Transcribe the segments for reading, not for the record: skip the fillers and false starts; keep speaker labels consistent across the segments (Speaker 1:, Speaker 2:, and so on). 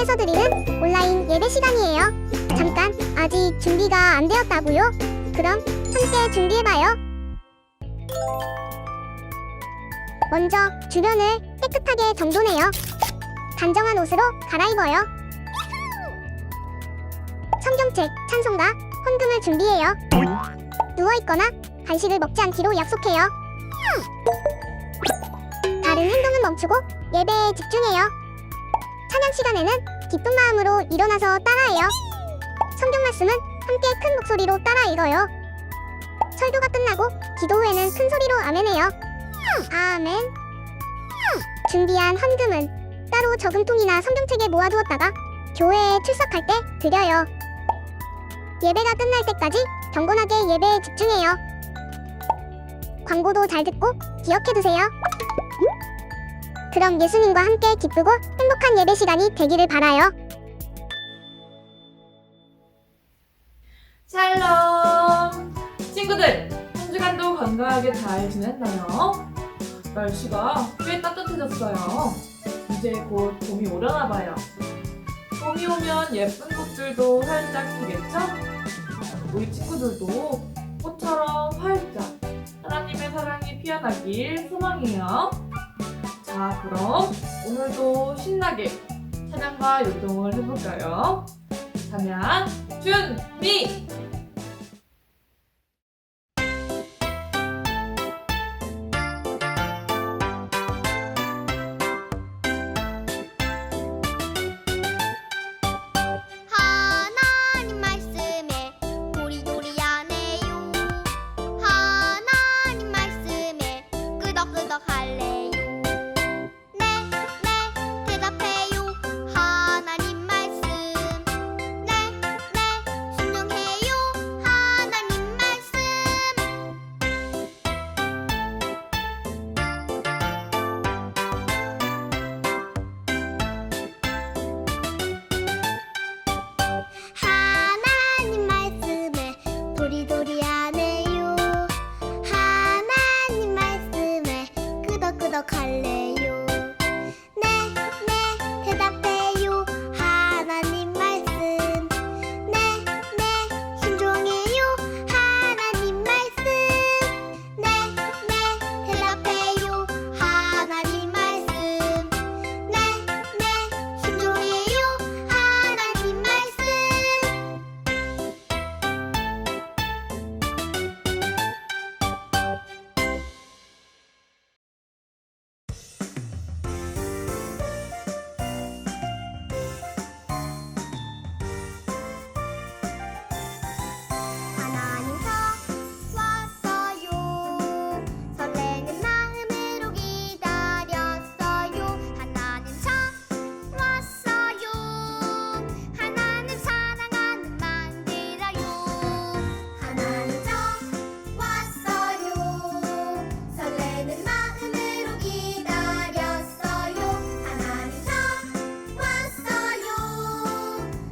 Speaker 1: 통해서 드리는 온라인 예배 시간이에요. 잠깐, 아직 준비가 안 되었다고요? 그럼 함께 준비해봐요. 먼저 주변을 깨끗하게 정돈해요. 단정한 옷으로 갈아입어요. 성경책, 찬송가, 헌금을 준비해요. 누워있거나 간식을 먹지 않기로 약속해요. 다른 행동은 멈추고 예배에 집중해요. 찬양 시간에는 기쁜 마음으로 일어나서 따라해요. 성경 말씀은 함께 큰 목소리로 따라 읽어요. 설교가 끝나고 기도 후에는 큰 소리로 아멘해요. 아멘. 준비한 헌금은 따로 저금통이나 성경책에 모아두었다가 교회에 출석할 때 드려요. 예배가 끝날 때까지 경건하게 예배에 집중해요. 광고도 잘 듣고 기억해두세요. 그럼 예수님과 함께 기쁘고 행복한 예배 시간이 되기를 바라요.
Speaker 2: 샬롬! 친구들! 한 주간도 건강하게 잘 지냈나요? 날씨가 꽤 따뜻해졌어요. 이제 곧 봄이 오려나봐요. 봄이 오면 예쁜 꽃들도 활짝 피겠죠? 우리 친구들도 꽃처럼 활짝 하나님의 사랑이 피어나길 소망해요. 자, 그럼 오늘도 신나게 찬양과 요동을 해볼까요? 찬양 준비!
Speaker 3: 하나님 말씀에 도리도리하네요. 하나님 말씀에 끄덕끄덕 할래요. 네, 네, 대답해요. 하나님 말씀. 네, 네, 순종해요. 하나님 말씀. 하나님 말씀에 도리도리하네요. 하나님 말씀에 끄덕끄덕 할래요. 네, 네, 대답해요. 하나님 말씀. 네, 네, 순종해요. 하나님 말씀. 네, 네, 대답해요. 하나님 말씀. 네, 네, 순종해요. 하나님 말씀. 하나님서 왔어요. 설레는 마음으로 기다렸어요. 하나님서 왔어요. 하나님 사랑하는 만들어요. 하나님서 왔어요. 설레는 마음으로 기다렸어요. 하나님서 왔어요.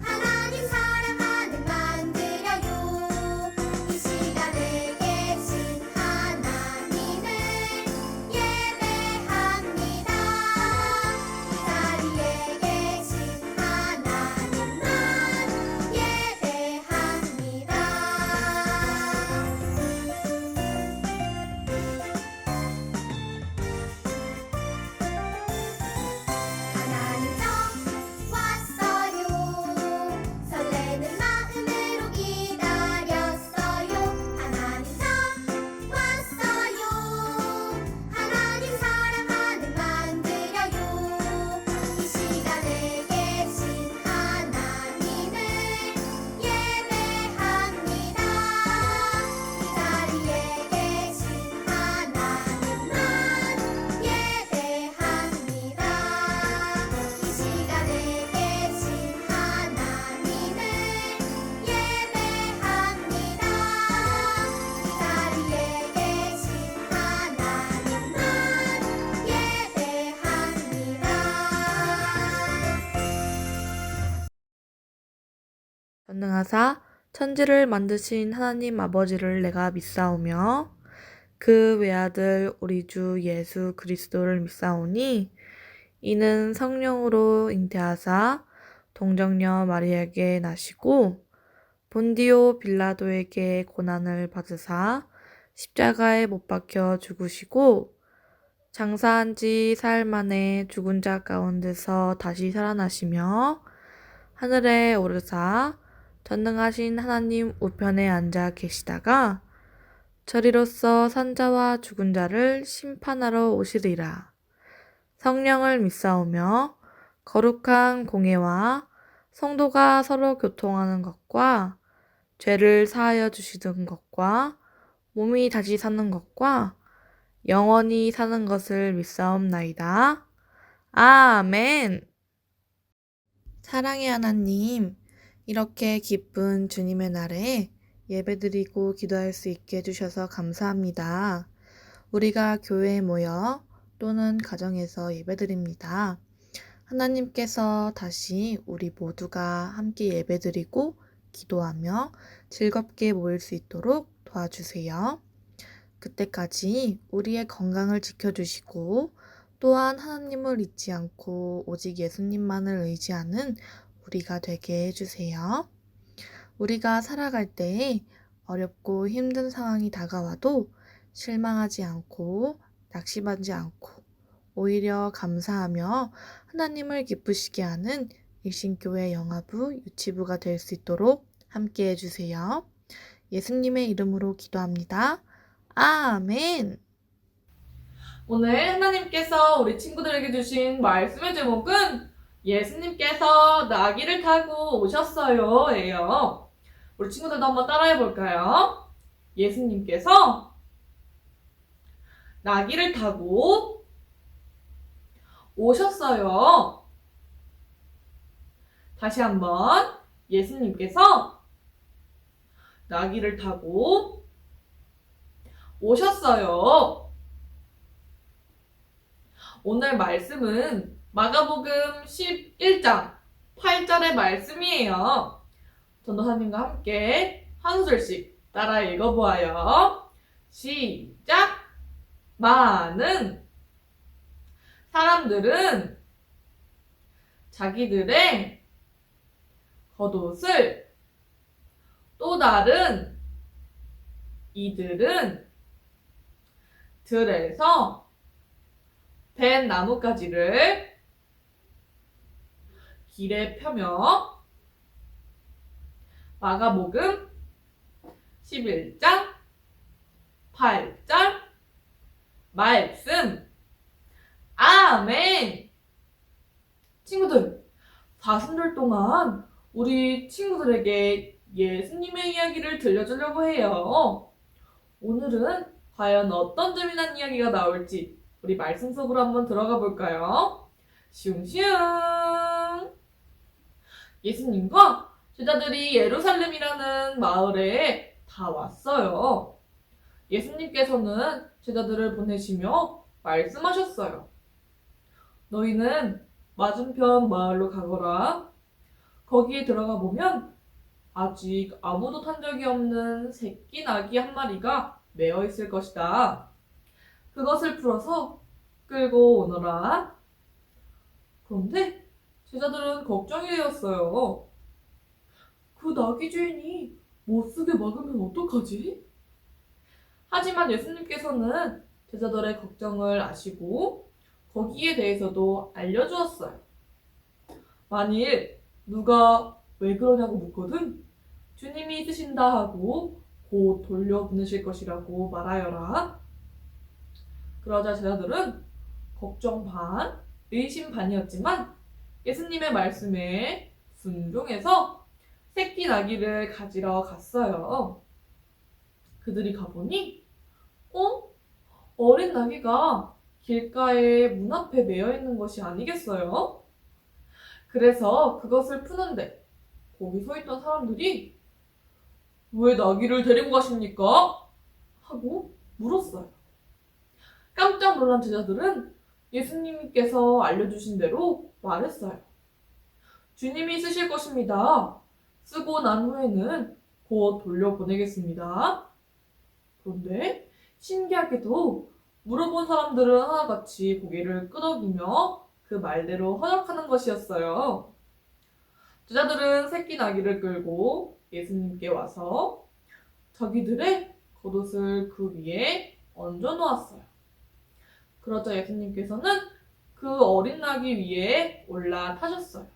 Speaker 3: 하나님 사랑하는 만들어요. 이 시간에 계신 하나님을 예배합니다. 이 자리에 계신 하나님만 예배합니다. 하나님서 왔어요. 설레는 마음으로 기다렸어요. 하나님서 왔어요. 하나님 사랑하는 만들어요. 이 시간에 계신 하나님을 예배합니다. 이 자리에 계신 하나님만 예배합니다. 이 시간에 계신 하나님을 예배합니다. 이 자리에 계신 하나님만 예배합니다.
Speaker 4: 전능하사 천지를 만드신 하나님 아버지를 내가 믿사오며 그 외아들 우리 주 예수 그리스도를 믿사오니 이는 성령으로 잉태하사 동정녀 마리아에게 나시고 본디오 빌라도에게 고난을 받으사 십자가에 못 박혀 죽으시고 장사한 지 사흘 만에 죽은 자 가운데서 다시 살아나시며 하늘에 오르사 전능하신 하나님 우편에 앉아 계시다가 저리로서 산자와 죽은 자를 심판하러 오시리라. 성령을 믿사오며 거룩한 공예와 성도가 서로 교통하는 것과 죄를 사하여 주시는 것과 몸이 다시 사는 것과 영원히 사는 것을 믿사옵나이다. 아멘. 사랑의 하나님, 이렇게 기쁜 주님의 날에 예배드리고 기도할 수 있게 해주셔서 감사합니다. 우리가 교회에 모여 또는 가정에서 예배드립니다. 하나님께서 다시 우리 모두가 함께 예배드리고 기도하며 즐겁게 모일 수 있도록 도와주세요. 그때까지 우리의 건강을 지켜주시고 또한 하나님을 잊지 않고 오직 예수님만을 의지하는 우리가 되게 해주세요. 우리가 살아갈 때에 어렵고 힘든 상황이 다가와도 실망하지 않고 낙심하지 않고 오히려 감사하며 하나님을 기쁘시게 하는 일신교회 영아부 유치부가 될 수 있도록 함께 해주세요. 예수님의 이름으로 기도합니다. 아멘.
Speaker 2: 오늘 하나님께서 우리 친구들에게 주신 말씀의 제목은 예수님께서 나귀를 타고 오셨어요 예요. 우리 친구들도 한번 따라해 볼까요? 예수님께서 나귀를 타고 오셨어요. 다시 한번 예수님께서 나귀를 타고 오셨어요. 오늘 말씀은 마가복음 11장 8절의 말씀이에요. 전도사님과 함께 한 소절씩 따라 읽어보아요. 시작! 많은 사람들은 자기들의 겉옷을 또 다른 이들은 들에서 벤 나뭇가지를 길에 펴며 마가복음 11장 8절 말씀. 아멘. 친구들, 사순절 동안 우리 친구들에게 예수님의 이야기를 들려주려고 해요. 오늘은 과연 어떤 재미난 이야기가 나올지 우리 말씀 속으로 한번 들어가 볼까요? 슝슝. 예수님과 제자들이 예루살렘이라는 마을에 다 왔어요. 예수님께서는 제자들을 보내시며 말씀하셨어요. 너희는 맞은편 마을로 가거라. 거기에 들어가 보면 아직 아무도 탄 적이 없는 새끼 나귀 한 마리가 매어 있을 것이다. 그것을 풀어서 끌고 오너라. 그런데 제자들은 걱정이 되었어요. 그 나귀 주인이 못쓰게 막으면 어떡하지? 하지만 예수님께서는 제자들의 걱정을 아시고 거기에 대해서도 알려주었어요. 만일 누가 왜 그러냐고 묻거든 주님이 쓰신다 하고 곧 돌려보내실 것이라고 말하여라. 그러자 제자들은 걱정 반, 의심 반이었지만 예수님의 말씀에 순종해서 새끼 나귀를 가지러 갔어요. 그들이 가보니 어린 나귀가 길가에 문 앞에 매여 있는 것이 아니겠어요? 그래서 그것을 푸는데 거기 서 있던 사람들이 왜 나귀를 데리고 가십니까? 하고 물었어요. 깜짝 놀란 제자들은 예수님께서 알려주신 대로 말했어요. 주님이 쓰실 것입니다. 쓰고 난 후에는 곧 돌려보내겠습니다. 그런데 신기하게도 물어본 사람들은 하나같이 고개를 끄덕이며 그 말대로 허락하는 것이었어요. 제자들은 새끼 나귀를 끌고 예수님께 와서 자기들의 겉옷을 그 위에 얹어 놓았어요. 그러자 예수님께서는 그 어린 나귀 위에 올라타셨어요.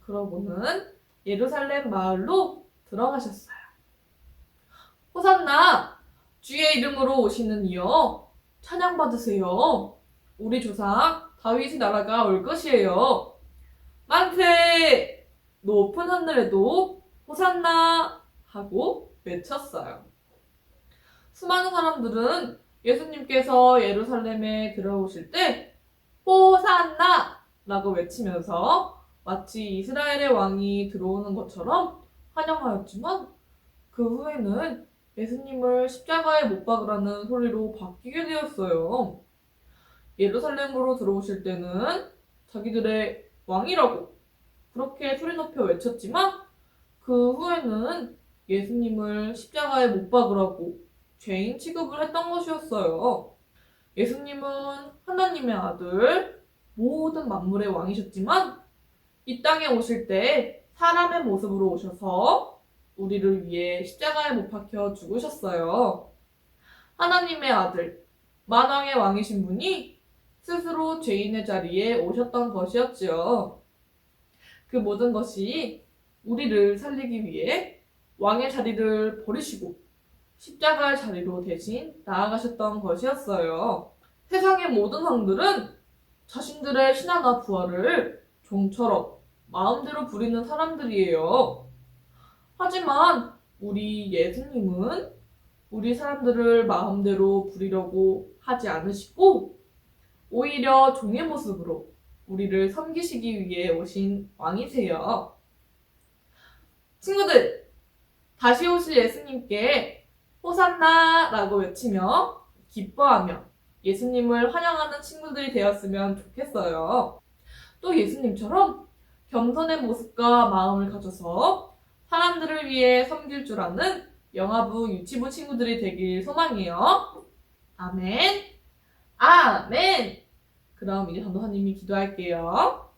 Speaker 2: 그러고는 예루살렘 마을로 들어가셨어요. 호산나! 주의 이름으로 오시는 이여 찬양 받으세요. 우리 조상 다윗의 나라가 올 것이에요. 만세! 높은 하늘에도 호산나! 하고 외쳤어요. 수많은 사람들은 예수님께서 예루살렘에 들어오실 때 호산나! 라고 외치면서 마치 이스라엘의 왕이 들어오는 것처럼 환영하였지만 그 후에는 예수님을 십자가에 못 박으라는 소리로 바뀌게 되었어요. 예루살렘으로 들어오실 때는 자기들의 왕이라고 그렇게 소리 높여 외쳤지만 그 후에는 예수님을 십자가에 못 박으라고 죄인 취급을 했던 것이었어요. 예수님은 하나님의 아들, 모든 만물의 왕이셨지만 이 땅에 오실 때 사람의 모습으로 오셔서 우리를 위해 십자가에 못 박혀 죽으셨어요. 하나님의 아들, 만왕의 왕이신 분이 스스로 죄인의 자리에 오셨던 것이었지요. 그 모든 것이 우리를 살리기 위해 왕의 자리를 버리시고 십자가의 자리로 대신 나아가셨던 것이었어요. 세상의 모든 왕들은 자신들의 신하나 부하를 종처럼 마음대로 부리는 사람들이에요. 하지만 우리 예수님은 우리 사람들을 마음대로 부리려고 하지 않으시고 오히려 종의 모습으로 우리를 섬기시기 위해 오신 왕이세요. 친구들, 다시 오실 예수님께 호산나라고 외치며 기뻐하며 예수님을 환영하는 친구들이 되었으면 좋겠어요. 또 예수님처럼 겸손의 모습과 마음을 가져서 사람들을 위해 섬길 줄 아는 영아부, 유치부 친구들이 되길 소망해요. 아멘. 아멘. 그럼 이제 전도사님이 기도할게요.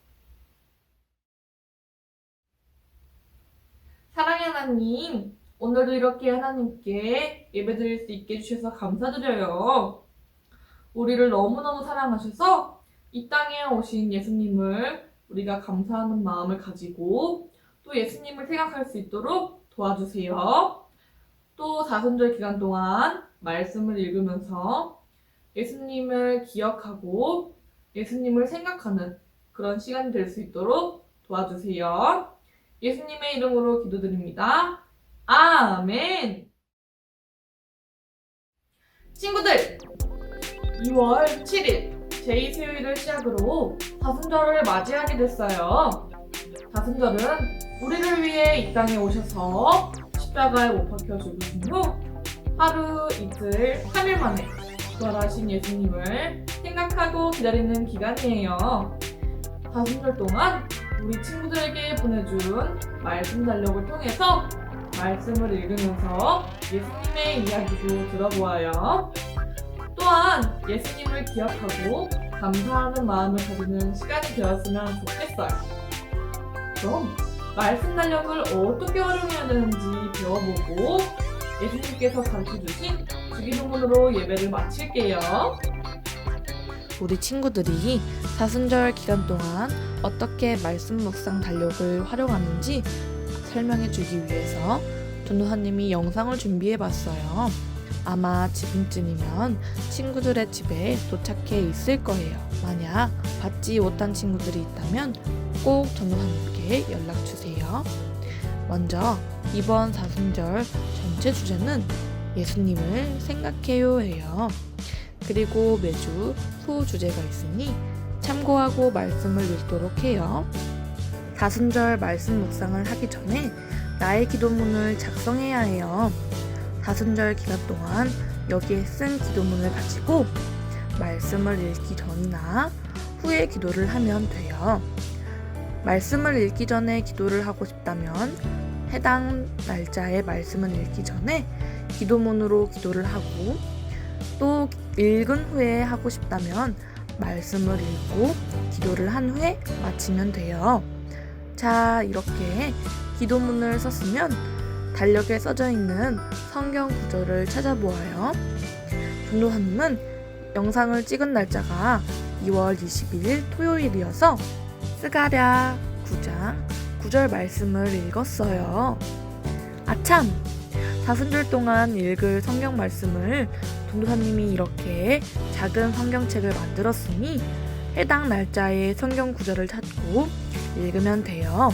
Speaker 2: 사랑의 하나님, 오늘도 이렇게 하나님께 예배드릴 수 있게 해주셔서 감사드려요. 우리를 너무너무 사랑하셔서 이 땅에 오신 예수님을 우리가 감사하는 마음을 가지고 또 예수님을 생각할 수 있도록 도와주세요. 또 사순절 기간 동안 말씀을 읽으면서 예수님을 기억하고 예수님을 생각하는 그런 시간이 될 수 있도록 도와주세요. 예수님의 이름으로 기도드립니다. 아멘. 친구들, 2월 7일 제2수요일을 시작으로 사순절을 맞이하게 됐어요. 사순절은 우리를 위해 이 땅에 오셔서 십자가에 못 박혀 죽으신 후 하루, 이틀, 3일 만에 부활하신 예수님을 생각하고 기다리는 기간이에요. 사순절 동안 우리 친구들에게 보내준 말씀 달력을 통해서 말씀을 읽으면서 예수님의 이야기도 들어보아요. 또한 예수님을 기억하고 감사하는 마음을 가지는 시간이 되었으면 좋겠어요. 그럼 말씀 달력을 어떻게 활용해야 되는지 배워보고 예수님께서 가르쳐주신 주기도문으로 예배를 마칠게요.
Speaker 4: 우리 친구들이 사순절 기간 동안 어떻게 말씀 묵상 달력을 활용하는지 설명해 주기 위해서 전도사님이 영상을 준비해 봤어요. 아마 지금쯤이면 친구들의 집에 도착해 있을 거예요. 만약 받지 못한 친구들이 있다면 꼭 전도사님께 연락 주세요. 먼저 이번 사순절 전체 주제는 예수님을 생각해요예요. 그리고 매주 후주제가 있으니 참고하고 말씀을 읽도록 해요. 사순절 말씀 묵상을 하기 전에 나의 기도문을 작성해야 해요. 사순절 기간 동안 여기에 쓴 기도문을 가지고 말씀을 읽기 전이나 후에 기도를 하면 돼요. 말씀을 읽기 전에 기도를 하고 싶다면 해당 날짜의 말씀을 읽기 전에 기도문으로 기도를 하고 또 읽은 후에 하고 싶다면 말씀을 읽고 기도를 한 후에 마치면 돼요. 자, 이렇게 기도문을 썼으면 달력에 써져 있는 성경 구절을 찾아보아요. 전도사님은 영상을 찍은 날짜가 2월 20일 토요일이어서 스가랴 9장 9절 말씀을 읽었어요. 아참! 사순절 동안 읽을 성경 말씀을 전도사님이 이렇게 작은 성경책을 만들었으니 해당 날짜의 성경 구절을 찾고 읽으면 돼요.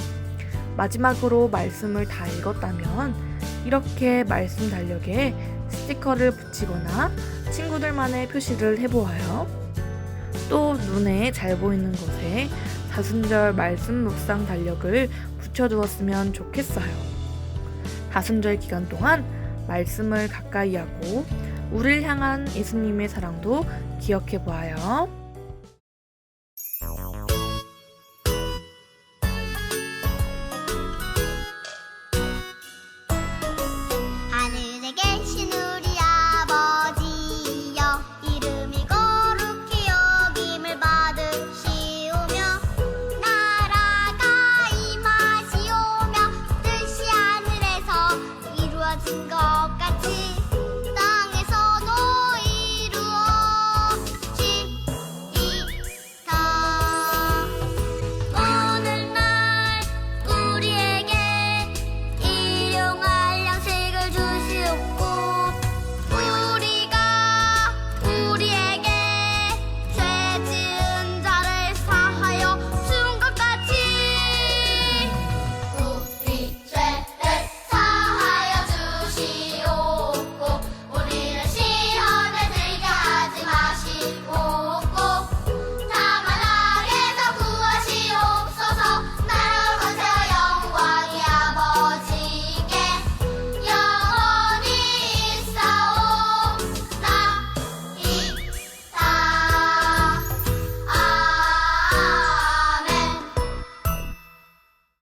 Speaker 4: 마지막으로 말씀을 다 읽었다면 이렇게 말씀 달력에 스티커를 붙이거나 친구들만의 표시를 해보아요. 또 눈에 잘 보이는 곳에 다순절 말씀 묵상 달력을 붙여두었으면 좋겠어요. 다순절 기간 동안 말씀을 가까이 하고 우리를 향한 예수님의 사랑도 기억해 보아요.